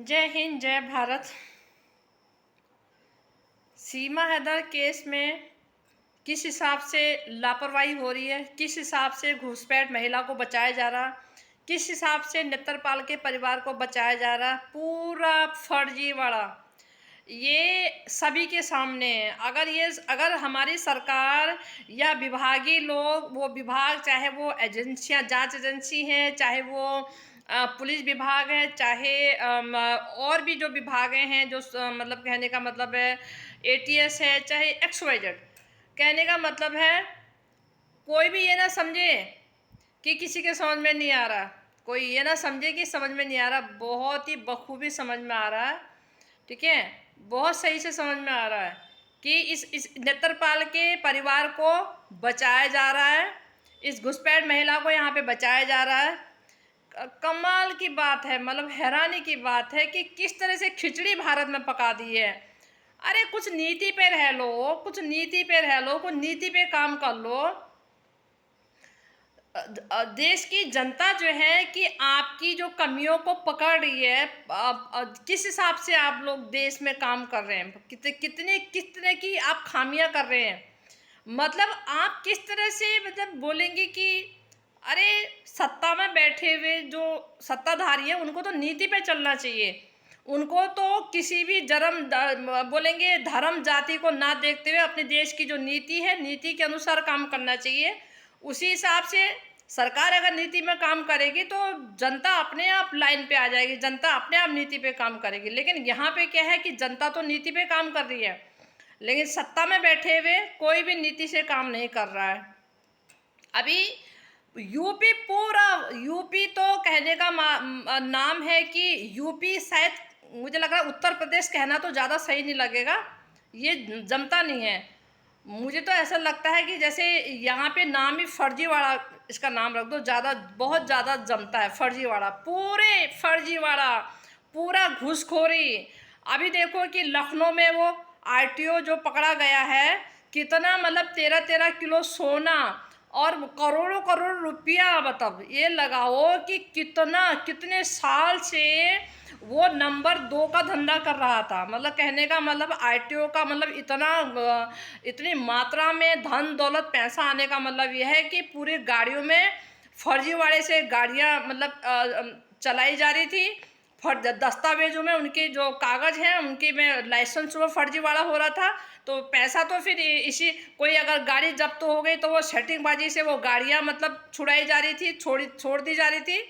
जय हिंद जय भारत। सीमा हैदर केस में किस हिसाब से लापरवाही हो रही है, किस हिसाब से घुसपैठ महिला को बचाया जा रहा, किस हिसाब से नेत्रपाल के परिवार को बचाया जा रहा, पूरा फर्जीवाड़ा ये सभी के सामने है। अगर हमारी सरकार या विभागीय लोग, वो विभाग चाहे वो एजेंसियां, जांच एजेंसी हैं, चाहे वो पुलिस विभाग है, चाहे और भी जो विभाग हैं, जो मतलब कहने का मतलब है एटीएस है, चाहे XYZ, कहने का मतलब है कोई भी ये ना समझे कि किसी के समझ में नहीं आ रहा, कोई ये ना समझे कि समझ में नहीं आ रहा, बहुत ही बखूबी समझ में आ रहा है। ठीक है, बहुत सही से समझ में आ रहा है कि इस नेत्रपाल के परिवार को बचाया जा रहा है, इस घुसपैठ महिला को यहाँ पे बचाया जा रहा है। कमाल की बात है, मतलब हैरानी की बात है कि किस तरह से खिचड़ी भारत में पका दी है। अरे कुछ नीति पे रह लो, कुछ नीति पे रह लो, कुछ नीति पे काम कर लो। देश की जनता जो है कि आपकी जो कमियों को पकड़ रही है, किस हिसाब से आप लोग देश में काम कर रहे हैं, किस तरह की आप खामियां कर रहे हैं। मतलब आप किस तरह से मतलब बोलेंगे कि अरे सत्ता में बैठे हुए जो सत्ताधारी हैं उनको तो नीति पे चलना चाहिए, उनको तो किसी भी बोलेंगे धर्म जाति को ना देखते हुए अपने देश की जो नीति है, नीति के अनुसार काम करना चाहिए। उसी हिसाब से सरकार अगर नीति में काम करेगी तो जनता अपने आप लाइन पे आ जाएगी, जनता अपने आप नीति पे काम करेगी। लेकिन यहाँ पे क्या है कि जनता तो नीति पे काम कर रही है, लेकिन सत्ता में बैठे हुए कोई भी नीति से काम नहीं कर रहा है। अभी यूपी, पूरा यूपी तो कहने का नाम है कि यूपी, शायद मुझे लग रहा है उत्तर प्रदेश कहना तो ज़्यादा सही नहीं लगेगा, ये जमता नहीं है। मुझे तो ऐसा लगता है कि जैसे यहाँ पे नाम ही फर्जीवाड़ा, इसका नाम रख दो, ज़्यादा बहुत ज़्यादा जमता है फर्जीवाड़ा, पूरे फर्जीवाड़ा, पूरा घूसखोरी। अभी देखो कि लखनऊ में वो आरटीओ जो पकड़ा गया है, कितना मतलब 13-13 किलो सोना और करोड़ों करोड़ रुपया, मतलब ये लगाओ कि कितने साल से वो नंबर 2 का धंधा कर रहा था। मतलब कहने का मतलब आरटीओ का मतलब इतनी मात्रा में धन दौलत पैसा आने का मतलब यह है कि पूरी गाड़ियों में फर्जीवाड़े से गाड़ियां मतलब चलाई जा रही थी। दस्तावेजों में उनके जो कागज हैं उनके में लाइसेंस वो फर्जीवाड़ा हो रहा था। तो पैसा तो फिर इसी, कोई अगर गाड़ी जब्त हो गई तो वो सेटिंगबाजी से वो गाड़ियां मतलब छुड़ाई जा रही थी, छोड़ दी जा रही थी।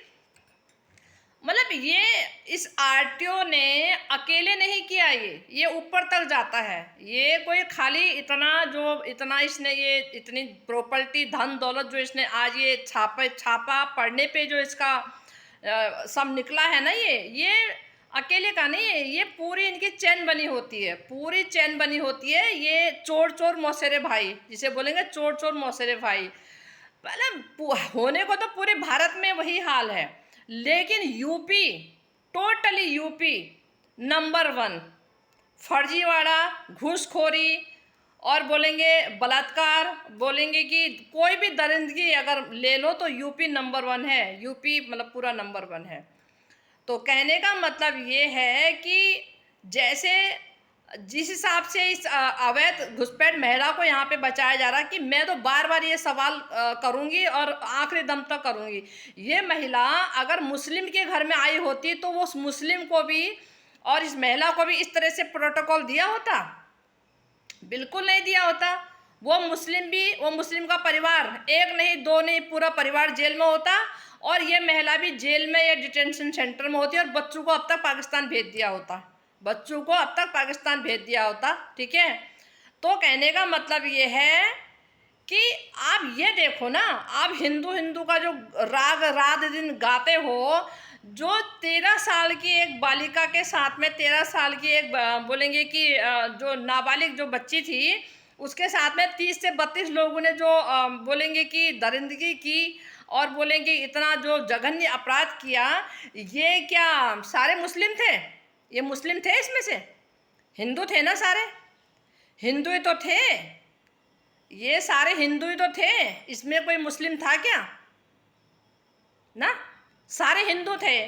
मतलब ये इस आरटीओ ने अकेले नहीं किया, ये ऊपर तक जाता है। ये कोई खाली इतना इसने ये इतनी प्रॉपर्टी धन दौलत जो इसने आज ये छापा पड़ने पे जो इसका सब निकला है ना, ये अकेले का नहीं है, ये पूरी इनकी चैन बनी होती है, पूरी चैन बनी होती है। ये चोर चोर मौसेरे भाई जिसे बोलेंगे, चोर चोर मौसेरे भाई। पहले होने को तो पूरे भारत में वही हाल है, लेकिन यूपी, टोटली यूपी नंबर 1 फर्जीवाड़ा, घूसखोरी और बोलेंगे बलात्कार, बोलेंगे कि कोई भी दरिंदगी अगर ले लो तो यूपी नंबर 1 है। यूपी मतलब पूरा नंबर 1 है। तो कहने का मतलब ये है कि जैसे जिस हिसाब से इस अवैध घुसपैठ महिला को यहाँ पे बचाया जा रहा है, कि मैं तो बार बार ये सवाल करूँगी और आखिरी दम तक करूँगी, ये महिला अगर मुस्लिम के घर में आई होती तो वो उस मुस्लिम को भी और इस महिला को भी इस तरह से प्रोटोकॉल दिया होता? बिल्कुल नहीं दिया होता। वो मुस्लिम का परिवार, एक नहीं दो नहीं, पूरा परिवार जेल में होता और ये महिला भी जेल में या डिटेंशन सेंटर में होती और बच्चों को अब तक पाकिस्तान भेज दिया होता, बच्चों को अब तक पाकिस्तान भेज दिया होता। ठीक है, तो कहने का मतलब ये है कि आप ये देखो ना, आप हिंदू का जो राग रात दिन गाते हो, जो 13 साल की एक बालिका के साथ में 13 साल की एक बोलेंगे कि जो नाबालिग जो बच्ची थी उसके साथ में 30 से 32 लोगों ने जो बोलेंगे कि दरिंदगी की और बोलेंगे इतना जो जघन्य अपराध किया, ये क्या सारे मुस्लिम थे? ये मुस्लिम थे? इसमें से हिंदू थे ना, सारे हिंदू ही तो थे, ये सारे हिंदू ही तो थे, इसमें कोई मुस्लिम था क्या? ना, सारे हिंदू थे।